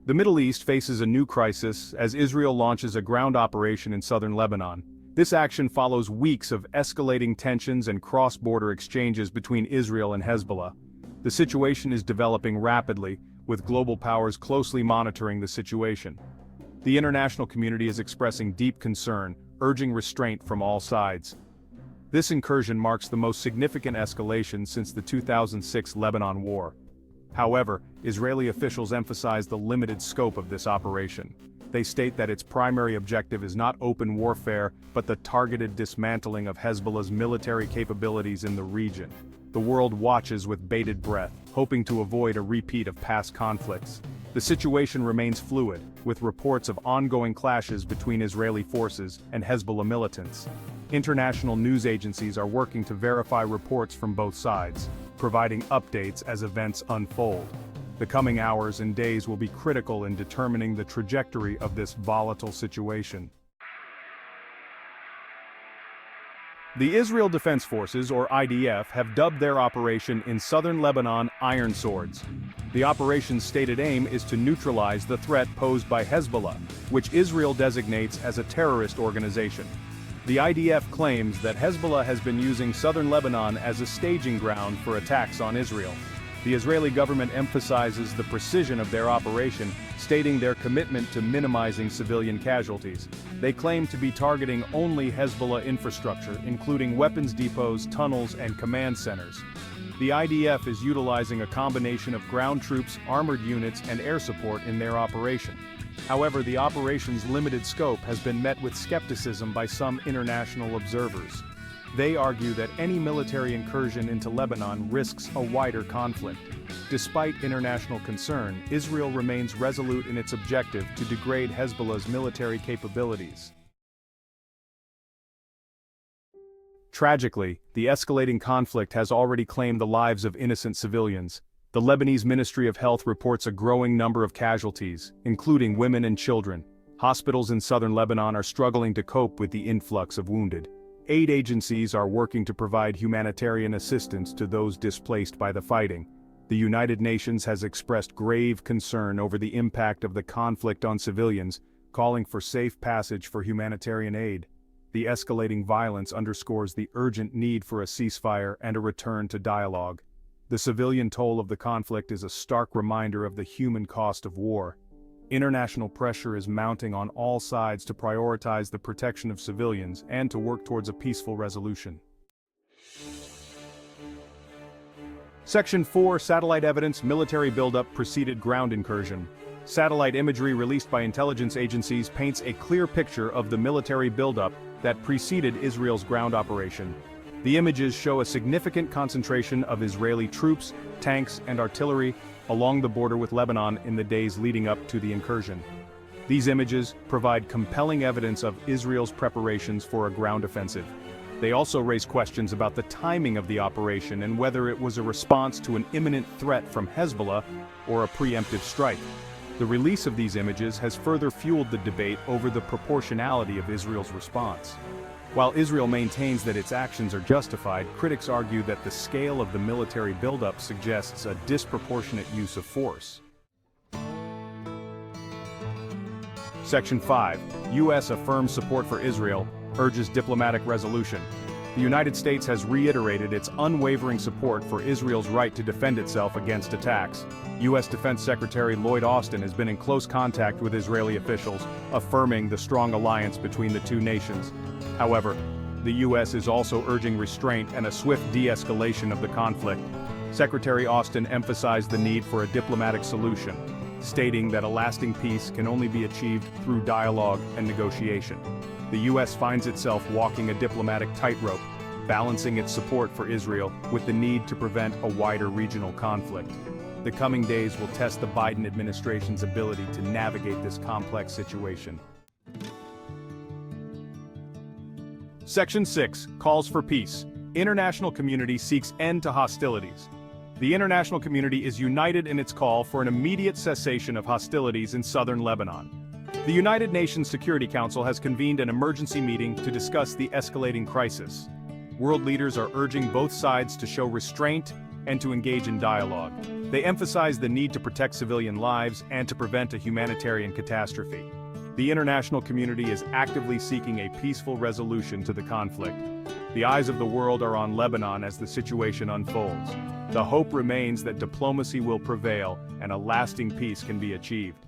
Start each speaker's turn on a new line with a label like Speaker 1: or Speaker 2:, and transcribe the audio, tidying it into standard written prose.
Speaker 1: The Middle East faces a new crisis as Israel launches a ground operation in southern Lebanon. This action follows weeks of escalating tensions and cross-border exchanges between Israel and Hezbollah. The situation is developing rapidly, with global powers closely monitoring the situation. The international community is expressing deep concern, urging restraint from all sides. This incursion marks the most significant escalation since the 2006 Lebanon War. However, Israeli officials emphasize the limited scope of this operation. They state that its primary objective is not open warfare, but the targeted dismantling of Hezbollah's military capabilities in the region. The world watches with bated breath, hoping to avoid a repeat of past conflicts. The situation remains fluid, with reports of ongoing clashes between Israeli forces and Hezbollah militants. International news agencies are working to verify reports from both sides, providing updates as events unfold. The coming hours and days will be critical in determining the trajectory of this volatile situation. The Israel Defense Forces, or IDF, have dubbed their operation in southern Lebanon Iron Swords. The operation's stated aim is to neutralize the threat posed by Hezbollah, which Israel designates as a terrorist organization. The IDF claims that Hezbollah has been using southern Lebanon as a staging ground for attacks on Israel. The Israeli government emphasizes the precision of their operation, stating their commitment to minimizing civilian casualties. They claim to be targeting only Hezbollah infrastructure, including weapons depots, tunnels, and command centers. The IDF is utilizing a combination of ground troops, armored units, and air support in their operation. However, the operation's limited scope has been met with skepticism by some international observers. They argue that any military incursion into Lebanon risks a wider conflict. Despite international concern, Israel remains resolute in its objective to degrade Hezbollah's military capabilities. Tragically, the escalating conflict has already claimed the lives of innocent civilians. The Lebanese Ministry of Health reports a growing number of casualties, including women and children. Hospitals in southern Lebanon are struggling to cope with the influx of wounded. Aid agencies are working to provide humanitarian assistance to those displaced by the fighting. The United Nations has expressed grave concern over the impact of the conflict on civilians, calling for safe passage for humanitarian aid. The escalating violence underscores the urgent need for a ceasefire and a return to dialogue. The civilian toll of the conflict is a stark reminder of the human cost of war. International pressure is mounting on all sides to prioritize the protection of civilians and to work towards a peaceful resolution. Section 4: Satellite Evidence Military Buildup Preceded Ground Incursion. Satellite imagery released by intelligence agencies paints a clear picture of the military buildup that preceded Israel's ground operation. The images show a significant concentration of Israeli troops, tanks, and artillery along the border with Lebanon in the days leading up to the incursion. These images provide compelling evidence of Israel's preparations for a ground offensive. They also raise questions about the timing of the operation and whether it was a response to an imminent threat from Hezbollah or a preemptive strike. The release of these images has further fueled the debate over the proportionality of Israel's response. While Israel maintains that its actions are justified, critics argue that the scale of the military buildup suggests a disproportionate use of force. Section 5: U.S. affirms support for Israel, urges diplomatic resolution. The United States has reiterated its unwavering support for Israel's right to defend itself against attacks. U.S. Defense Secretary Lloyd Austin has been in close contact with Israeli officials, affirming the strong alliance between the two nations. However, the U.S. is also urging restraint and a swift de-escalation of the conflict. Secretary Austin emphasized the need for a diplomatic solution, stating that a lasting peace can only be achieved through dialogue and negotiation. The U.S. finds itself walking a diplomatic tightrope, balancing its support for Israel with the need to prevent a wider regional conflict. The coming days will test the Biden administration's ability to navigate this complex situation. Section 6: Calls for Peace. International community seeks end to hostilities. The international community is united in its call for an immediate cessation of hostilities in southern Lebanon. The United Nations Security Council has convened an emergency meeting to discuss the escalating crisis. World leaders are urging both sides to show restraint, and to engage in dialogue. They emphasize the need to protect civilian lives and to prevent a humanitarian catastrophe. The international community is actively seeking a peaceful resolution to the conflict. The eyes of the world are on Lebanon as the situation unfolds. The hope remains that diplomacy will prevail and a lasting peace can be achieved.